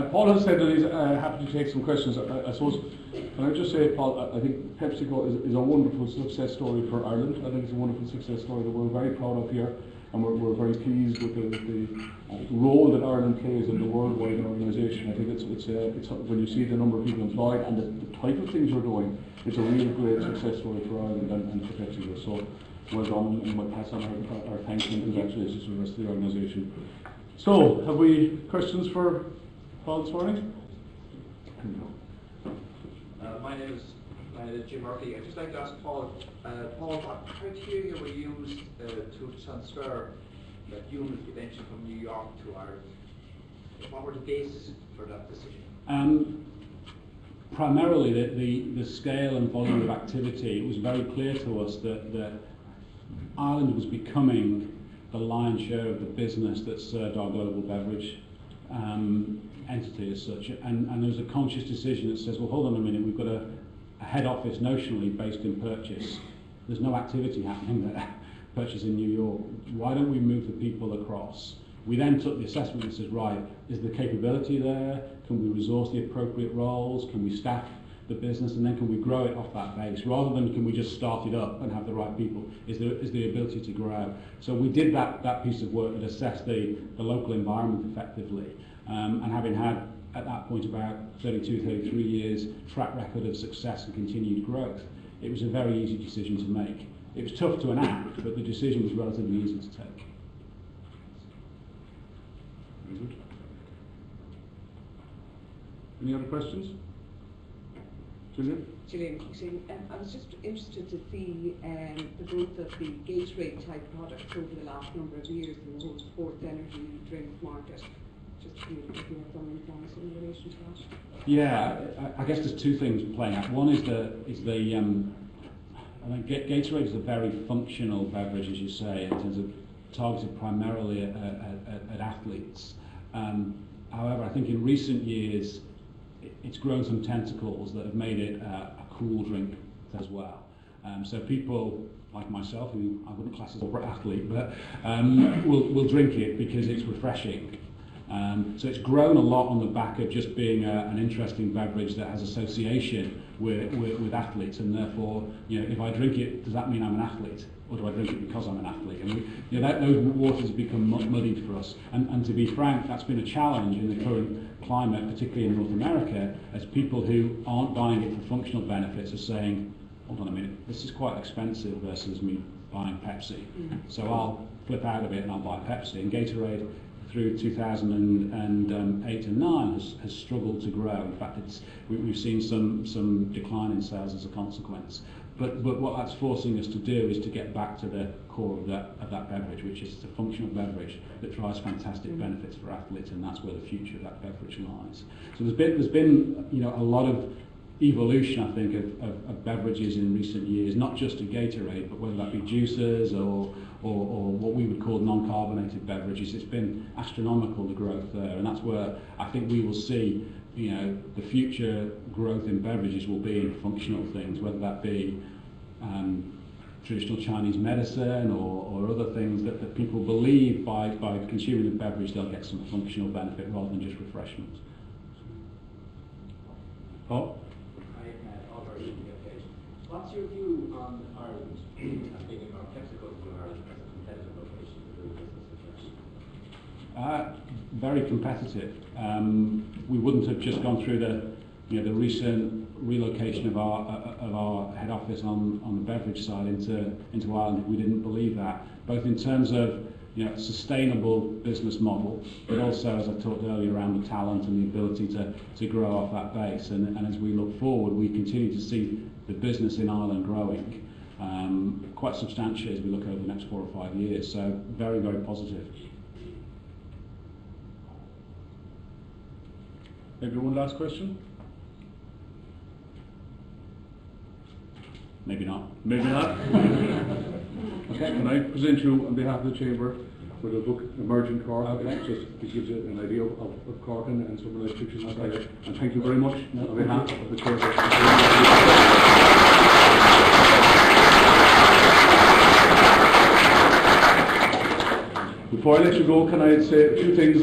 Paul has said that he's happy to take some questions. I suppose, can I just say, Paul, I think PepsiCo is a wonderful success story for Ireland. I think it's a wonderful success story that we're very proud of here, and we're very pleased with the role that Ireland plays in the worldwide organisation. I think it's when you see the number of people employed and the type of things we're doing, it's a real great success story for Ireland and for PepsiCo. So well done, and we'll pass on our thanks and congratulations to the rest of the organisation. So, have we questions for Paul this morning? My name is Jim Murphy. I'd just like to ask Paul, what criteria were used to transfer that unit eventually from New York to Ireland? What were the basis for that decision? Primarily the scale and volume of activity. It was very clear to us that Ireland was becoming the lion's share of the business that served our global beverage entity as such, and there was a conscious decision that says, well, hold on a minute, we've got a head office notionally based in Purchase. There's no activity happening there, Purchase in New York. Why don't we move the people across? We then took the assessment and said, right, is the capability there? Can we resource the appropriate roles? Can we staff the business? And then can we grow it off that base? Rather than can we just start it up and have the right people, is the ability to grow. So we did that piece of work that assessed the local environment effectively. And having had, at that point, about 32, 33 years track record of success and continued growth, it was a very easy decision to make. It was tough to enact, but the decision was relatively easy to take. Very good. Any other questions? Gillian? I was just interested to see the growth of the Gatorade type products over the last number of years in the whole sports energy drink market. Just if you have some insights in relation to that. Yeah, I guess there's two things playing out. One is the I think Gatorade is a very functional beverage, as you say, in terms of targeted primarily at athletes. However, I think in recent years it's grown some tentacles that have made it a cool drink as well. So people like myself, who I wouldn't class as an athlete, but will drink it because it's refreshing. So it's grown a lot on the back of just being an interesting beverage that has association with athletes, and therefore, if I drink it, does that mean I'm an athlete, or do I drink it because I'm an athlete? And those waters have become muddied for us. And to be frank, that's been a challenge in the current climate, particularly in North America, as people who aren't buying it for functional benefits are saying, hold on a minute, this is quite expensive versus me buying Pepsi. So I'll flip out of it and I'll buy Pepsi. And Gatorade, through 2008 and 9 has struggled to grow. In fact, we've seen some decline in sales as a consequence. But what that's forcing us to do is to get back to the core of that beverage, which is a functional beverage that drives fantastic benefits for athletes, and that's where the future of that beverage lies. So there's been a lot of evolution, I think, of beverages in recent years, not just to Gatorade, but whether that be juices or what we would call non-carbonated beverages. It's been astronomical, the growth there, and that's where I think we will see the future growth in beverages will be in functional things, whether that be traditional Chinese medicine or other things that people believe by consuming the beverage they'll get some functional benefit rather than just refreshment. Paul? What's your view on Ireland, thinking about PepsiCo in Ireland as a competitive location to do business? Very competitive. We wouldn't have just gone through the recent relocation of our head office on the beverage side into Ireland if we didn't believe that, both in terms of sustainable business model, but also, as I talked earlier, around the talent and the ability to grow off that base. And as we look forward, we continue to see the business in Ireland growing quite substantially as we look over the next 4 or 5 years. So very, very positive. Maybe one last question? Maybe not. Maybe not? Okay, can I present you on behalf of the Chamber with a book, Emerging Cork? Okay. It gives you an idea of Cork and some of the pictures inside it. And thank you very much on behalf of the Chamber. Before I let you go, can I say 2 things?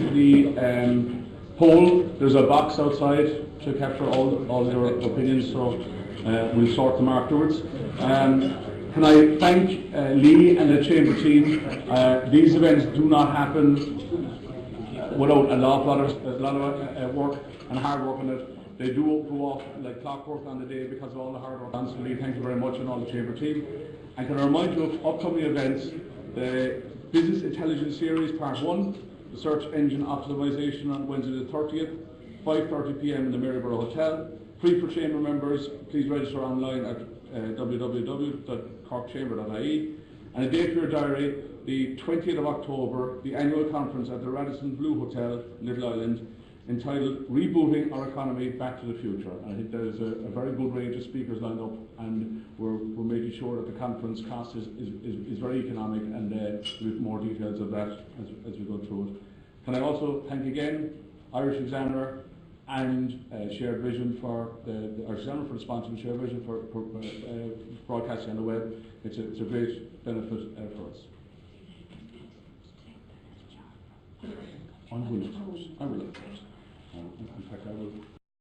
poll. There's a box outside to capture all your opinions, so we'll sort them afterwards. Can I thank Lee and the Chamber team? These events do not happen without a lot of work and hard work on it. They do go off like clockwork on the day because of all the hard work. So Lee, thank you very much, and all the Chamber team. And can I remind you of upcoming events? The Business Intelligence Series Part 1, the Search Engine Optimization on Wednesday the 30th, 5:30 p.m. in the Maryborough Hotel. Free for Chamber members. Please register online at www.corkchamber.ie. And a date for your diary, the 20th of October, the annual conference at the Radisson Blu Hotel, Little Island, entitled Rebooting Our Economy Back to the Future. And I think there is a very good range of speakers lined up, and we're making sure that the conference cost is very economic, and with more details of that as we go through it. Can I also thank again Irish Examiner and Shared Vision for the Irish Examiner for the sponsor, and Shared Vision for broadcasting on the web. It's a great benefit for us. I will. In fact, I will.